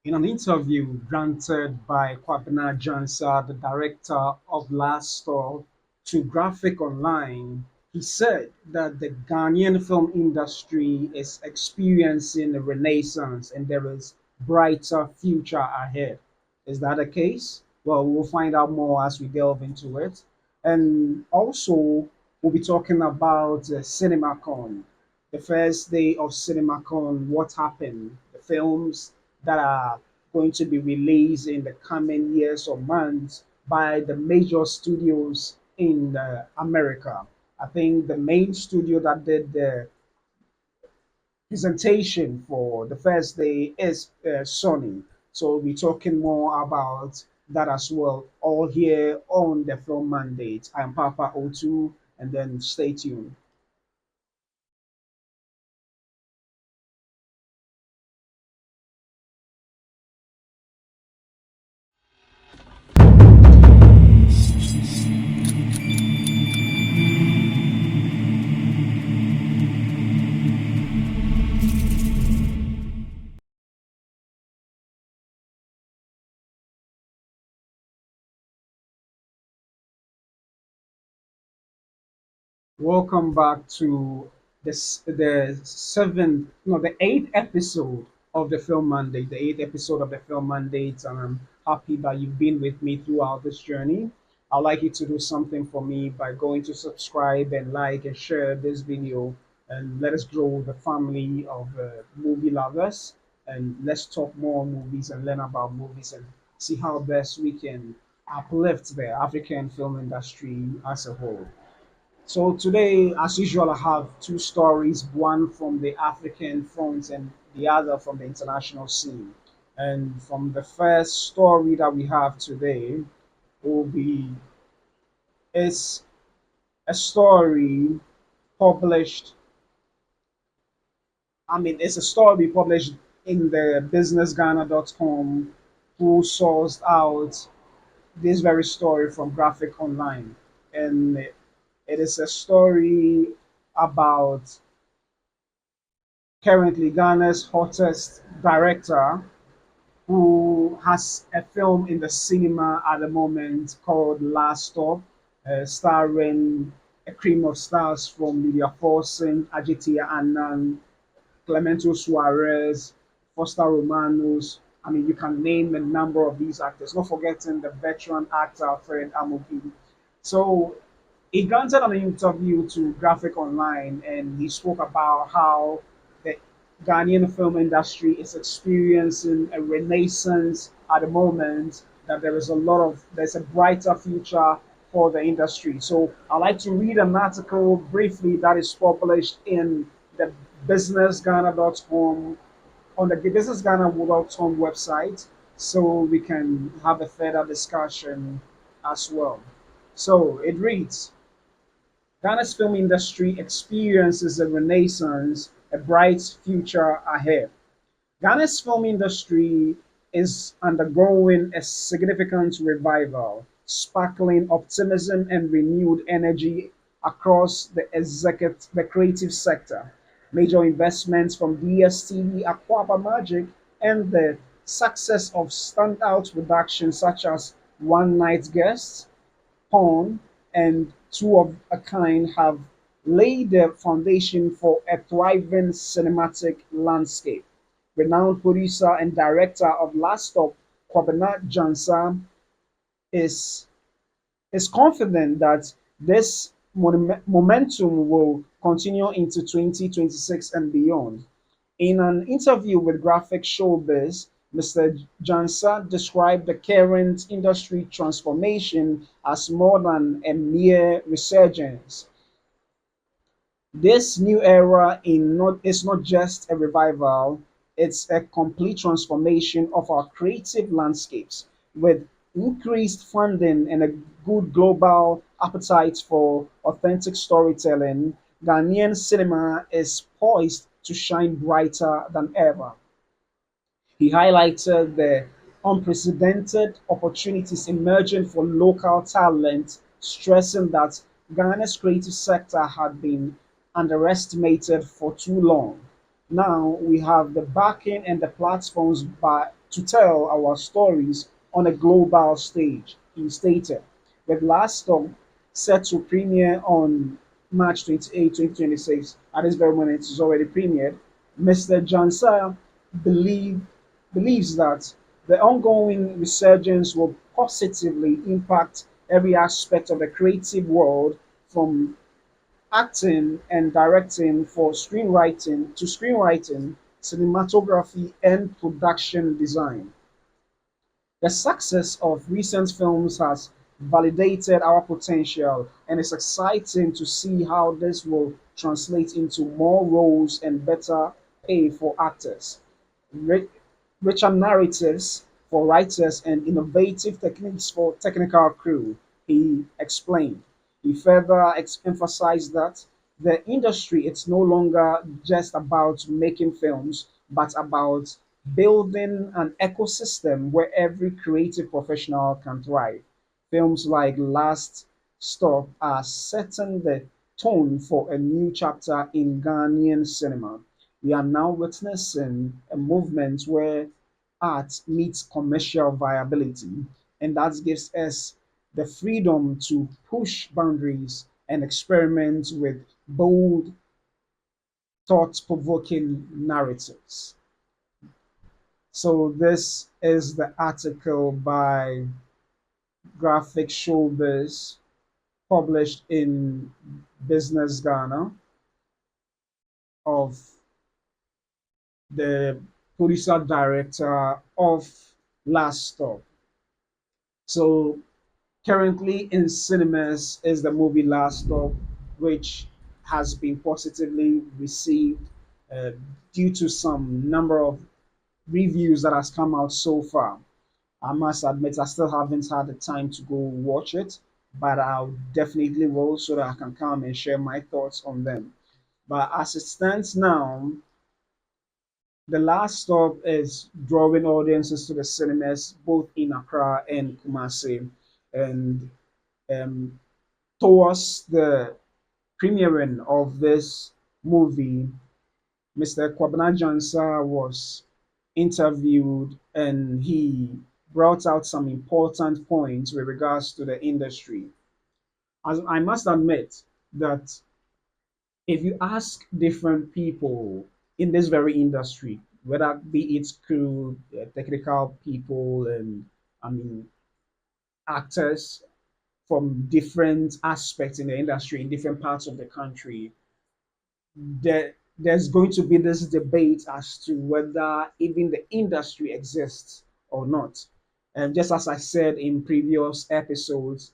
In an interview granted by Kwabena Gyansah, the director of Last Stop, to Graphic Online, he said that the Ghanaian film industry is experiencing a renaissance and there is brighter future ahead. Is that the case? Well, we'll find out more as we delve into it. And also, we'll be talking about CinemaCon, the first day of CinemaCon, what happened, the films that are going to be released in the coming years or months by the major studios in America. I think the main studio that did the presentation for the first day is Sony. So we'll be talking more about that as well, all here on the Film Mandate. I'm Papa O2, and then stay tuned. Welcome back to the seventh, no, the eighth episode of the Film Mandate, the eighth episode of the Film Mandate, and I'm happy that you've been with me throughout this journey. I'd like you to do something for me by going to subscribe and like and share this video, and let us grow the family of movie lovers, and let's talk more movies and learn about movies and see how best we can uplift the African film industry as a whole. So today, as usual, I have two stories, one from the African front and the other from the international scene. And from the first story that we have today will be is a story published. It's a story published in the businessghana.com who sourced out this very story from Graphic Online. And it is a story about currently Ghana's hottest director, who has a film in the cinema at the moment called Last Stop, starring a cream of stars from Lydia Forson, Ajitia Annan, Clemento Suarez, Foster Romanos. You can name a number of these actors, not forgetting the veteran actor Fred Amobi. So he granted an interview to Graphic Online and he spoke about how the Ghanaian film industry is experiencing a renaissance at the moment, that there's a brighter future for the industry. So I'd like to read an article briefly that is published in the businessghana.com on the businessghana.com website so we can have a further discussion as well. So it reads, Ghana's film industry experiences a renaissance, a bright future ahead. Ghana's film industry is undergoing a significant revival, sparkling optimism and renewed energy across the creative sector. Major investments from DSTV, Aquaba Magic, and the success of standout productions such as One Night Guest, Pawn, and Two of a Kind have laid the foundation for a thriving cinematic landscape. Renowned producer and director of Last Stop, Kwabena Gyansah, is is confident that this momentum will continue into 2026 and beyond. In an interview with Graphic Showbiz, Mr. Gyansah described the current industry transformation as more than a mere resurgence. This new era is not just a revival, it's a complete transformation of our creative landscapes. With increased funding and a good global appetite for authentic storytelling, Ghanaian cinema is poised to shine brighter than ever. He highlighted the unprecedented opportunities emerging for local talent, stressing that Ghana's creative sector had been underestimated for too long. Now we have the backing and the platforms to tell our stories on a global stage, he stated. With Last Stop set to premiere on March 28, 2026, at this very moment it is already premiered, Mr. Gyansah believe, believes that the ongoing resurgence will positively impact every aspect of the creative world, from acting and directing to screenwriting, cinematography, and production design. The success of recent films has validated our potential, and it's exciting to see how this will translate into more roles and better pay for actors, ri- richer narratives for writers, and innovative techniques for technical crew, he explained. He further emphasized that the industry is no longer just about making films, but about building an ecosystem where every creative professional can thrive. Films like Last Stop are setting the tone for a new chapter in Ghanaian cinema. We are now witnessing a movement where art meets commercial viability, and that gives us the freedom to push boundaries and experiment with bold, thought provoking narratives. So, this is the article by Graphic Showbiz published in Business Ghana of the producer director of Last Stop. So, currently in cinemas is the movie Last Stop, which has been positively received uh, due to some number of reviews that has come out so far. I must admit, I still haven't had the time to go watch it, but I'll definitely will so that I can come and share my thoughts on them. But as it stands now, the Last Stop is drawing audiences to the cinemas both in Accra and Kumasi. And um, towards the premiering of this movie, Mr. Kwabena Gyansah was interviewed and he brought out some important points with regards to the industry. As I must admit that if you ask different people in this very industry, whether be it crew, technical people, and I mean actors from different aspects in the industry in different parts of the country, there's going to be this debate as to whether even the industry exists or not. And just as I said in previous episodes,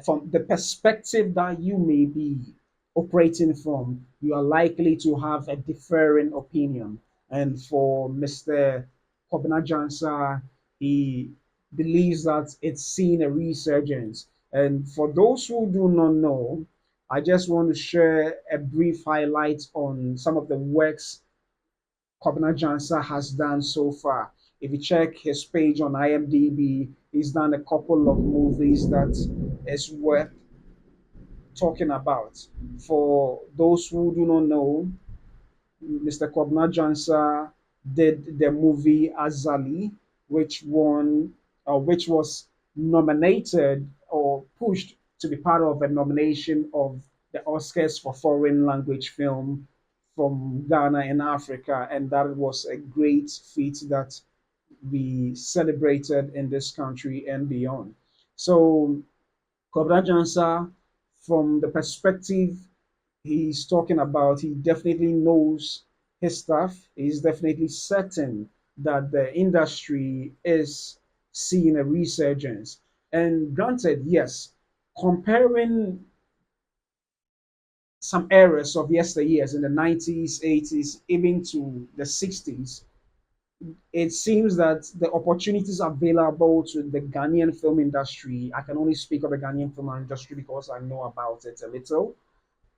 from the perspective that you may be operating from, you are likely to have a differing opinion. And for Mr. Kwabena Gyansah, he believes that it's seen a resurgence. And for those who do not know, I just want to share a brief highlight on some of the works Kwabena Gyansah has done so far. If you check his page on IMDb, he's done a couple of movies that is worth talking about. For those who do not know, Mr. Kwabena Gyansah did the movie Azali, which was nominated or pushed to be part of a nomination of the Oscars for foreign language film from Ghana and Africa, and that was a great feat that we celebrated in this country and beyond. So, Kwabena Gyansah, from the perspective he's talking about, he definitely knows his stuff. He's definitely certain that the industry is seeing a resurgence. And granted, yes, comparing some eras of yesteryears in the 90s, 80s, even to the 60s, it seems that the opportunities available to the Ghanaian film industry, I can only speak of the Ghanaian film industry because I know about it a little,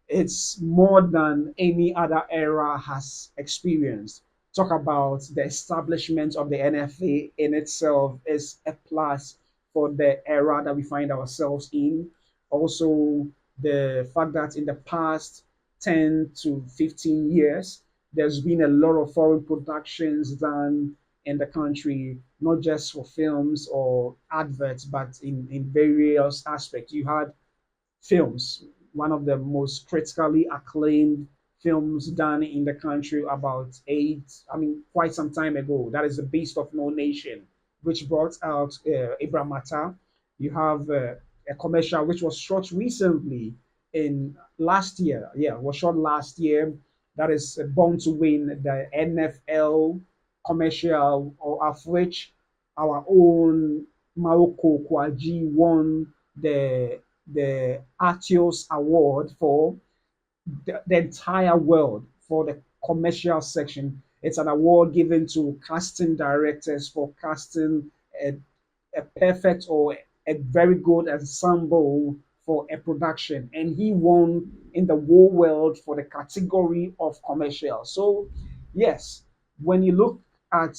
it's more than any other era has experienced. Talk about the establishment of the NFA in itself is a plus for the era that we find ourselves in. Also, the fact that in the past 10 to 15 years, there's been a lot of foreign productions done in the country, not just for films or adverts, but in various aspects. You had films, one of the most critically acclaimed films done in the country about quite some time ago. That is The Beast of No Nation, which brought out Abraham Matta. You have a commercial which was shot recently in last year. Yeah, was shot last year. That is Born to Win, the NFL commercial, or of which our own Maroko Kwaji won the Artios Award for the entire world for the commercial section. It's an award given to casting directors for casting a, a perfect or a very good ensemble for a production. And he won in the whole world for the category of commercial. So, yes, when you look at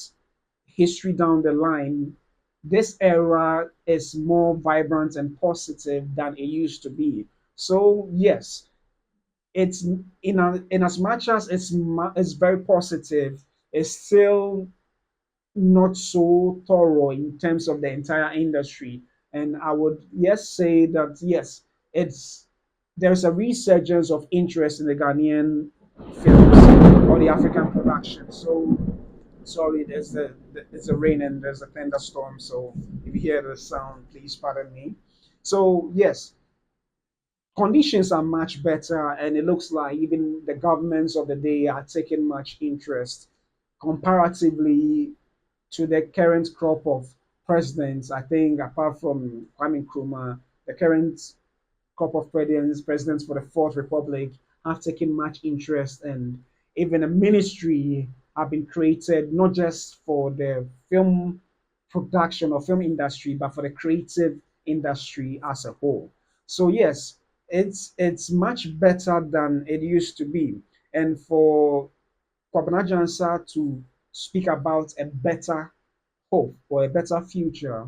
history down the line, this era is more vibrant and positive than it used to be. So yes, it's in as much as it's very positive, it's still not so thorough in terms of the entire industry. And I would yes say that yes, it's there's a resurgence of interest in the Ghanaian films or the African production. So sorry, there's a rain and there's a thunderstorm. So if you hear the sound, please pardon me. So yes, conditions are much better, and it looks like even the governments of the day are taking much interest comparatively to the current crop of presidents. I think apart from Kwame Nkrumah, the current crop of presidents for the Fourth Republic have taken much interest, and even a ministry have been created not just for the film production or film industry, but for the creative industry as a whole. So yes, it's much better than it used to be, and for Kwabena Gyansah to speak about a better hope or a better future,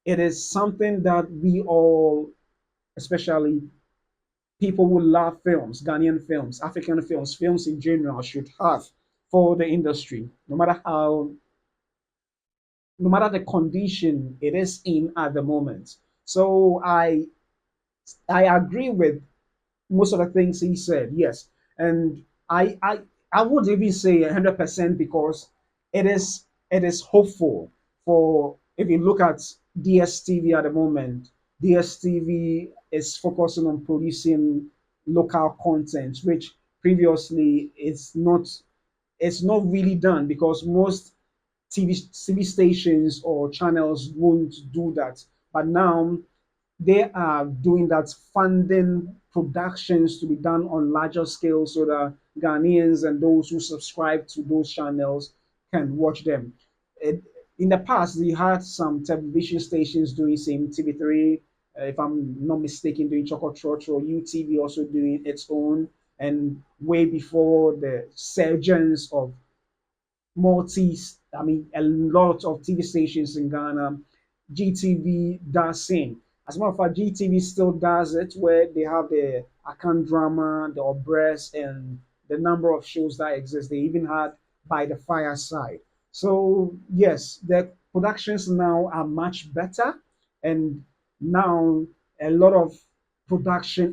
it is something that we all, especially people who love films, Ghanaian films, African films, films in general, should have for the industry, no matter the condition it is in at the moment. So I agree with most of the things he said. Yes, and I would even say 100% because it is hopeful for if you look at DSTV at the moment. DSTV is focusing on producing local content, which previously it's not really done because most TV stations or channels won't do that. But now they are doing that, funding productions to be done on larger scale so that Ghanaians and those who subscribe to those channels can watch them. It, in the past, we had some television stations doing same TV3, if I'm not mistaken, doing Choco Trot or UTV also doing its own. And way before the surgence of a lot of TV stations in Ghana, GTV does sing. As a matter of fact, GTV still does it where they have the Akan drama, the Obres, and the number of shows that exist. They even had By the Fireside. So, yes, the productions now are much better. And now a lot of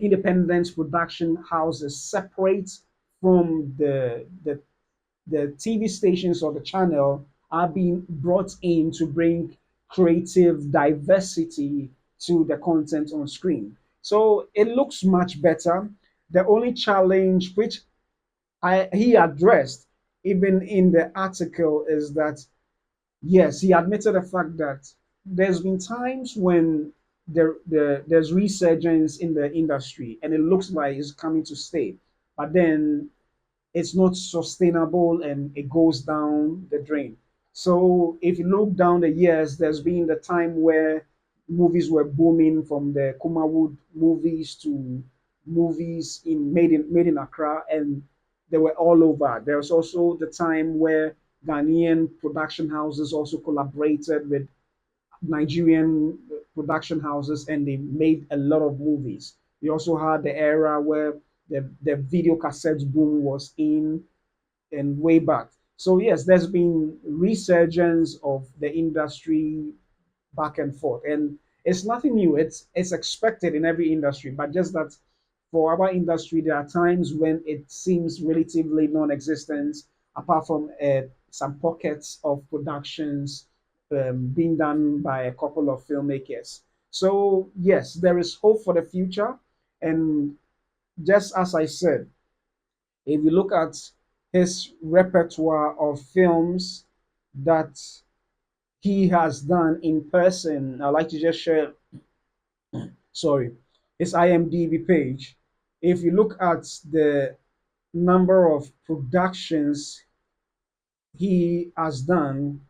independent production houses separate from the TV stations or the channel are being brought in to bring creative diversity to the content on screen. So it looks much better. The only challenge which he addressed even in the article is that yes, he admitted the fact that there's been times when there's resurgence in the industry and it looks like it's coming to stay. But then it's not sustainable and it goes down the drain. So if you look down the years, there's been the time where movies were booming from the Kumawood movies to movies made in Accra, and they were all over. There was also the time where Ghanaian production houses also collaborated with Nigerian production houses and they made a lot of movies. We also had the era where the video cassette boom was in and way back. So yes, there's been resurgence of the industry back and forth, and it's nothing new. It's expected in every industry, but just that for our industry, there are times when it seems relatively non-existent, apart from some pockets of productions being done by a couple of filmmakers. So yes, there is hope for the future, and just as I said, if you look at his repertoire of films that he has done in person, I'd like to just share, sorry, his IMDb page. If you look at the number of productions he has done,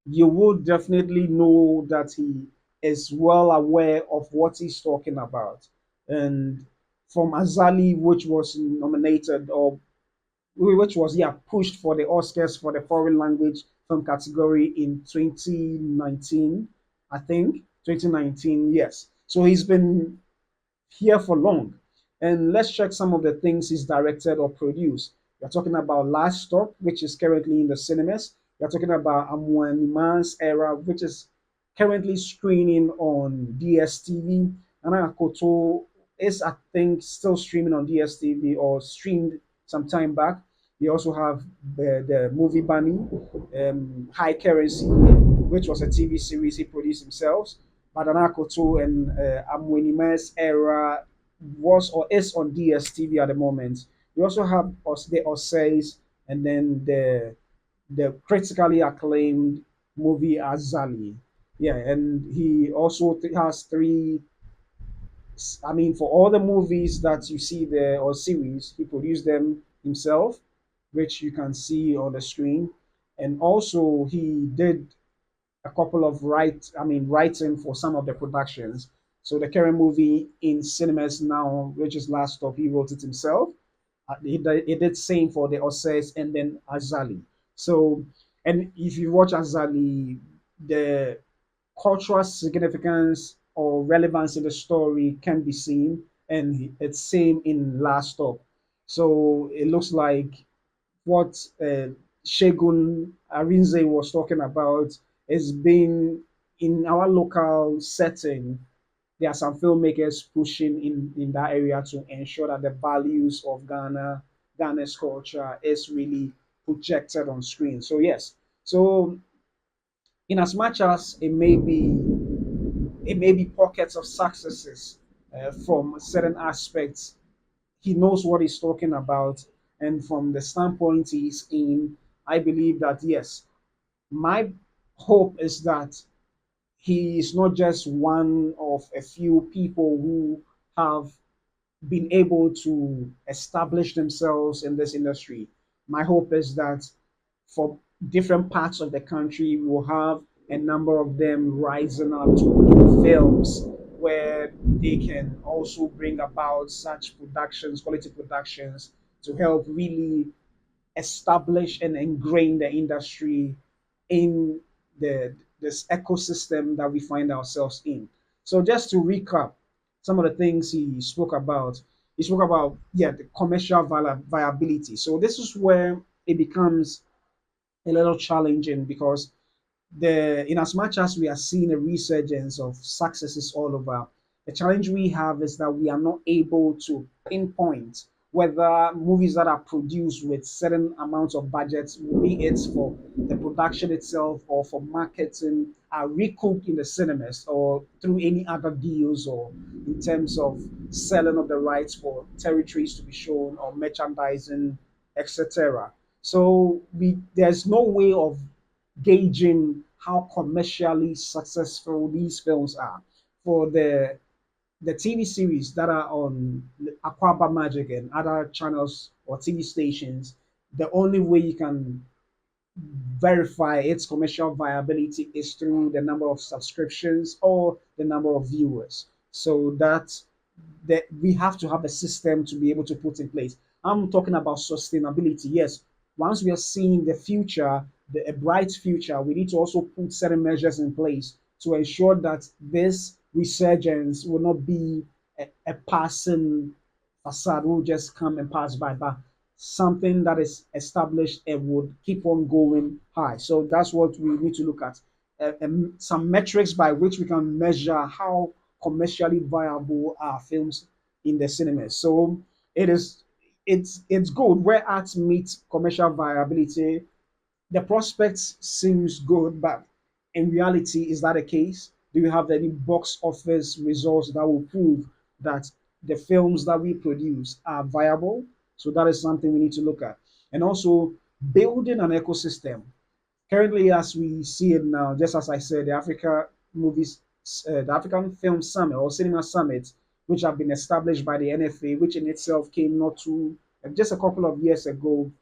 you would definitely know that he is well aware of what he's talking about. And from Azali, which was nominated or which was pushed for the Oscars for the foreign language film category in 2019, I think 2019. Yes, so he's been here for long. And let's check some of the things he's directed or produced. We're talking about Last Stop, which is currently in the cinemas. We're talking about Amwaniman's Era, which is currently screening on DSTV. And Koto is, I think, still streaming on DSTV or streamed some time back. We also have the movie Bunny, High Currency, which was a TV series he produced himself. Badanakoto and Amwenime's Era was or is on DSTV at the moment. We also have the Osays and then the critically acclaimed movie Azali. Yeah, and he also has three. I mean, for all the movies that you see there or series, he produced them himself, which you can see on the screen. And also, he did a couple of writing for some of the productions. So the current movie in cinemas now, which is Last Stop, he wrote it himself. He did same for the Osses and then Azali. So, and if you watch Azali, the cultural significance or relevance in the story can be seen, and it's same in Last Stop. So it looks like what Shegun Arinze was talking about is being in our local setting. There are some filmmakers pushing in that area to ensure that the values of Ghana's culture is really projected on screen. So yes, so in as much as it may be pockets of successes from certain aspects, he knows what he's talking about, and from the standpoint he's in, I believe that yes, my hope is that he is not just one of a few people who have been able to establish themselves in this industry. My hope is that for different parts of the country, we will have a number of them rising up to do films where they can also bring about such productions, quality productions, to help really establish and ingrain the industry in this ecosystem that we find ourselves in. So just to recap some of the things he spoke about the commercial viability. So this is where it becomes a little challenging because in as much as we are seeing a resurgence of successes all over, the challenge we have is that we are not able to pinpoint whether movies that are produced with certain amounts of budgets, be it for the production itself or for marketing, are recouped in the cinemas or through any other deals or in terms of selling of the rights for territories to be shown or merchandising, etc. So there's no way of gauging how commercially successful these films are. For the TV series that are on Aquaba Magic and other channels or TV stations, the only way you can verify its commercial viability is through the number of subscriptions or the number of viewers. So that we have to have a system to be able to put in place. I'm talking about sustainability. Yes, once we are seeing the future, a bright future, we need to also put certain measures in place to ensure that this resurgence will not be a passing facade will just come and pass by. But something that is established and would keep on going high. So that's what we need to look at. Some metrics by which we can measure how commercially viable are films in the cinemas. So it is it's good where arts meets commercial viability. The prospects seems good, but in reality, is that the case? Do you have any box office results that will prove that the films that we produce are viable? So that is something we need to look at. And also building an ecosystem. Currently, as we see it now, just as I said, the African Film Summit or Cinema Summit, which have been established by the NFA, which in itself came not too just a couple of years ago,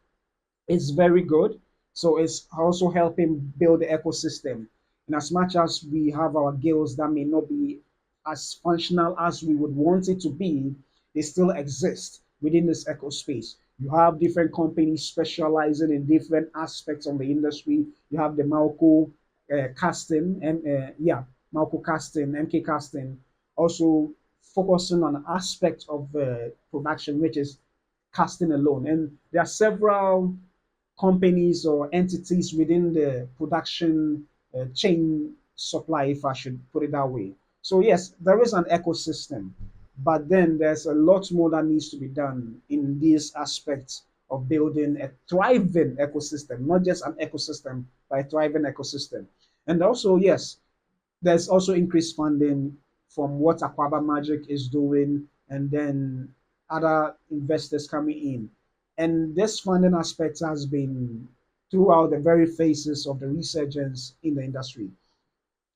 it's very good. So it's also helping build the ecosystem. And as much as we have our guilds that may not be as functional as we would want it to be, they still exist within this eco space. You have different companies specializing in different aspects of the industry. You have the Malco casting, and Malco casting, MK casting, also focusing on aspect of production, which is casting alone. And there are several companies or entities within the production chain supply, if I should put it that way. So, yes, there is an ecosystem, but then there's a lot more that needs to be done in these aspects of building a thriving ecosystem, not just an ecosystem, but a thriving ecosystem. And also, yes, there's also increased funding from what Aquaba Magic is doing, and then other investors coming in. And this funding aspect has been throughout the very phases of the resurgence in the industry.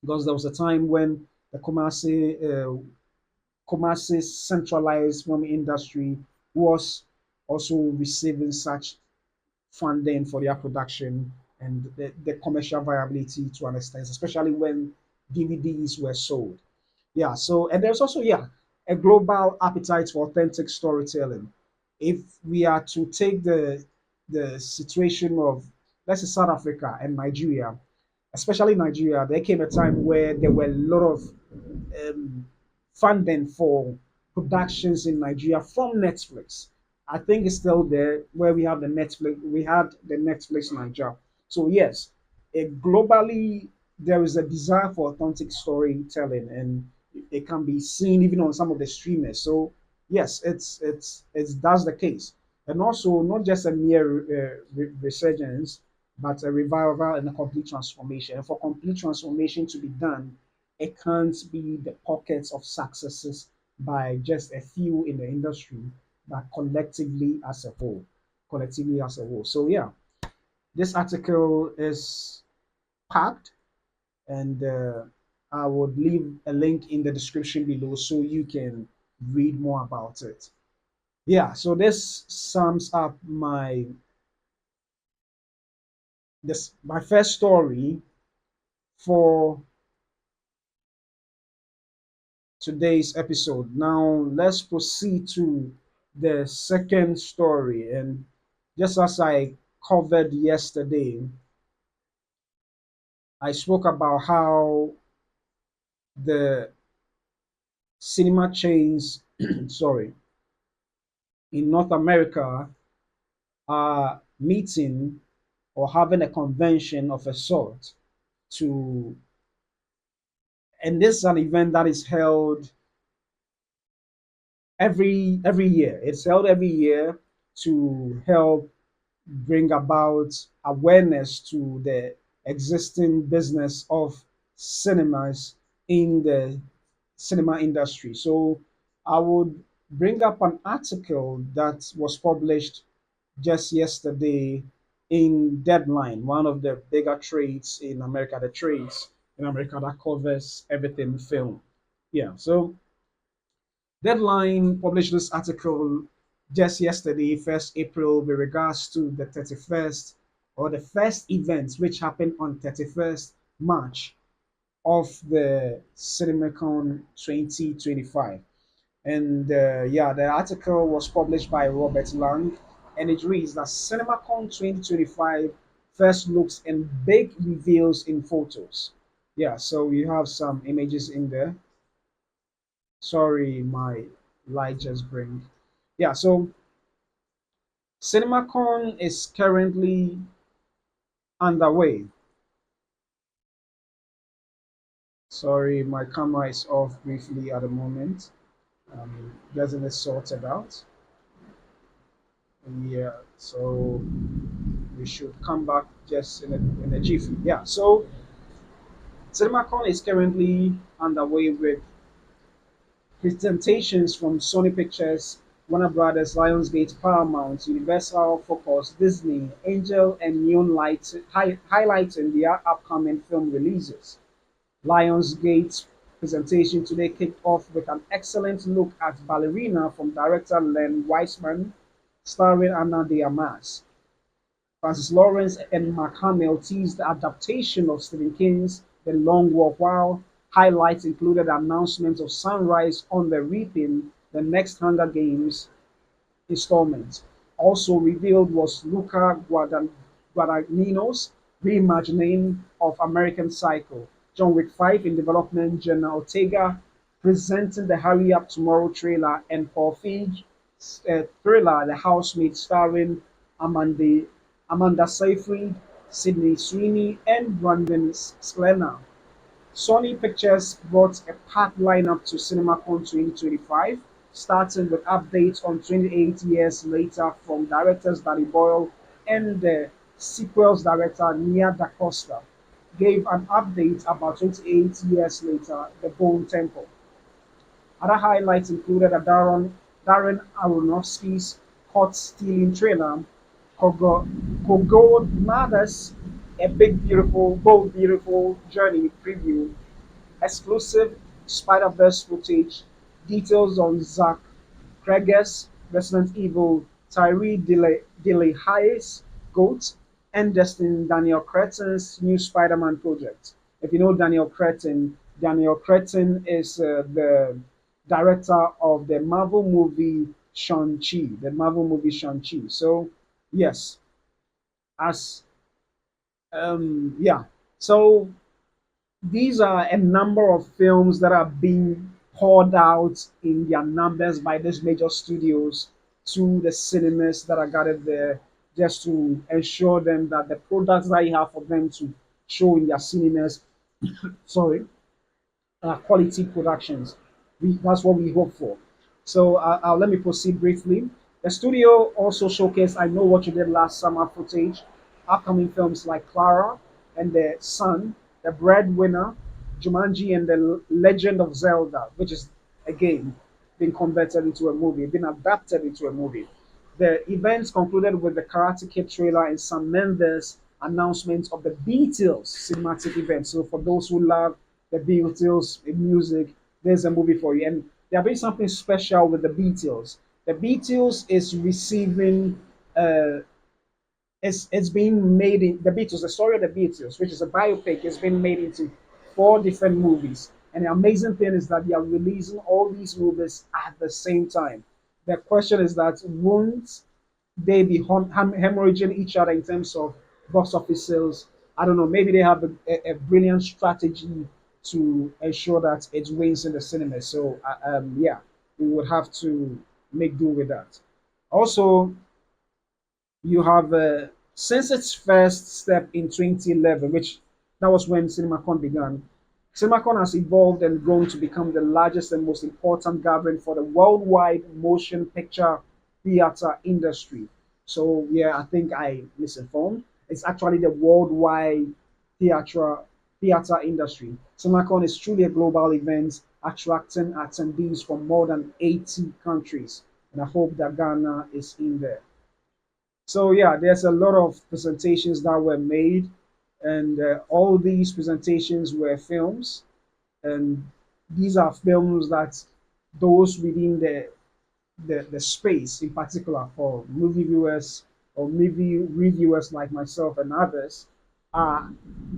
Because there was a time when the Kumasi centralized film industry was also receiving such funding for their production and the commercial viability to an extent, especially when DVDs were sold. Yeah, so and there's also a global appetite for authentic storytelling. If we are to take the situation of, let's say, South Africa and Nigeria, especially Nigeria, there came a time where there were a lot of um, funding for productions in Nigeria from Netflix. I think it's still there where we had the Netflix Nigeria. So yes, globally there is a desire for authentic storytelling, and it can be seen even on some of the streamers. So yes, it's that's the case, and also not just a mere resurgence, but a revival and a complete transformation. And for complete transformation to be done, it can't be the pockets of successes by just a few in the industry, but collectively as a whole. Collectively as a whole. So yeah, this article is packed, and I would leave a link in the description below so you can read more about it. Yeah, so this sums up my first story for today's episode. Now, let's proceed to the second story. And just as I covered yesterday, I spoke about how the cinema chains, sorry, in North America are meeting or having a convention of a sort to, and this is an event that is held every year. It's held every year to help bring about awareness to the existing business of cinemas in the cinema industry. So I would bring up an article that was published just yesterday in Deadline, one of the bigger trades in America, the trades in America that covers everything film. Yeah, so Deadline published this article just yesterday, 1st April, with regards to the 31st or the first event which happened on 31st March of the CinemaCon 2025. And the article was published by Robert Lang, and it reads that CinemaCon 2025 first looks and big reveals in photos. Yeah, so you have some images in there. Sorry, my light just blinked. Yeah, so CinemaCon is currently underway. Sorry, my camera is off briefly at the moment. Getting it sorted out. Yeah, so we should come back just in a jiffy. Yeah, so CinemaCon is currently underway with presentations from Sony Pictures, Warner Brothers, Lionsgate, Paramount, Universal, Focus, Disney, Angel, and Neon Light, highlighting their upcoming film releases. Lionsgate's presentation today kicked off with an excellent look at Ballerina from director Len Wiseman, starring Anna de Armas. Francis Lawrence and Mark Hamill teased the adaptation of Stephen King's The Long Walk, while highlights included the announcement of Sunrise on the Reaping, the next Hunger Games installment. Also revealed was Luca Guadagnino's reimagining of American Psycho, John Wick 5 in development, Jenna Ortega presenting the Hurry Up Tomorrow trailer, and Paul Feig's thriller The Housemaid starring Amanda, Amanda Seyfried, Sydney Sweeney, and Brandon Sklenar. Sony Pictures brought a packed lineup to CinemaCon 2025, starting with updates on 28 years later from directors Danny Boyle, and the sequel's director Nia Da Costa gave an update about 28 years later, The Bone Temple. Other highlights included a Darren Aronofsky's caught-stealing trailer, Kogonada's A Big Beautiful, Bold Beautiful Journey preview, exclusive Spider-Verse footage, details on Zack Cregger's Resident Evil, Tyree Delehaye's Goat, and Destin Daniel Cretton's new Spider-Man project. If you know Daniel Cretton is the director of the Marvel movie Shang-Chi, the Marvel movie Shang-Chi. So, yes, as yeah. So these are a number of films that are being poured out in their numbers by these major studios to the cinemas that are gathered there, just to ensure them that the products that you have for them to show in their cinemas, sorry, quality productions. That's what we hope for. So let me proceed briefly. The studio also showcased I Know What You Did Last Summer footage, upcoming films like Clara and the Sun, The Breadwinner, Jumanji, and The Legend of Zelda, which is, again, been converted into a movie, been adapted into a movie. The events concluded with the Karate Kid trailer and Sam Mendes' announcement of the Beatles cinematic event. So for those who love the Beatles in music, there's a movie for you. And they're doing something special with the Beatles. The Beatles is receiving uh, it's being made in the Beatles, the story of the Beatles, which is a biopic, is being made into four different movies. And the amazing thing is that they are releasing all these movies at the same time. The question is that won't they be hemorrhaging each other in terms of box office sales? I don't know. Maybe they have a brilliant strategy to ensure that it wins in the cinema. So, yeah, we would have to make do with that. Also, you have since its first step in 2011, which that was when CinemaCon began. CinemaCon has evolved and grown to become the largest and most important gathering for the worldwide motion picture theater industry. So yeah, I think I misinformed. It's actually the worldwide theater theater industry. CinemaCon is truly a global event, attracting attendees from more than 80 countries, and I hope that Ghana is in there. So yeah, there's a lot of presentations that were made, and all these presentations were films, and these are films that those within the space, in particular for movie viewers or movie reviewers like myself and others, are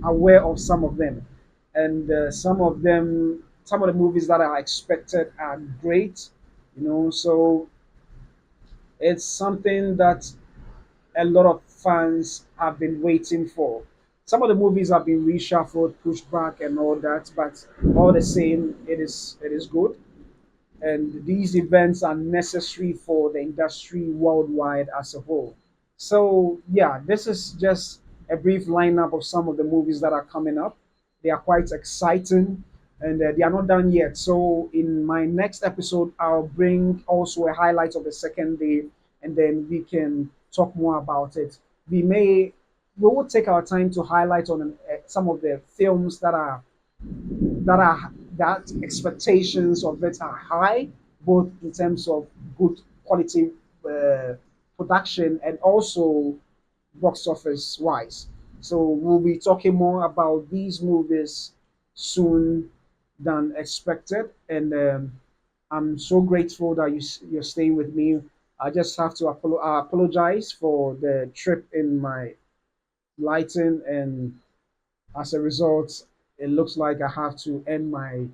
aware of some of them, and some of the movies that are expected are great, you know. So it's something that a lot of fans have been waiting for. Some of the movies have been reshuffled, pushed back, and all that, but all the same, it is good. and these events are necessary for the industry worldwide as a whole. So, yeah, this is just a brief lineup of some of the movies that are coming up. They are quite exciting and they are not done yet. So, in my next episode, I'll bring also a highlight of the second day and then we can talk more about it. We will take our time to highlight on some of the films that expectations of it are high, both in terms of good quality uh, production and also box office wise. So we'll be talking more about these movies soon than expected, and I'm so grateful that you're staying with me. I just have to apologize for the trip in my lighting, and as a result, it looks like I have to end my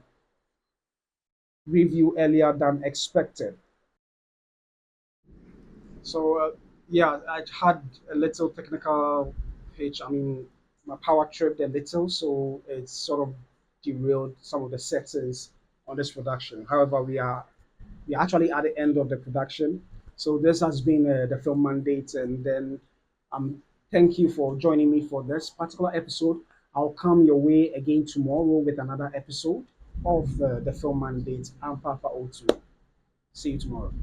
review earlier than expected. So yeah, I had a little technical hitch. I mean, my power tripped a little, so it's sort of derailed some of the settings on this production. However, we are actually at the end of the production. So this has been the film mandate, and then thank you for joining me for this particular episode. I'll come your way again tomorrow with another episode of the film mandate. I'm Papa O2. See you tomorrow.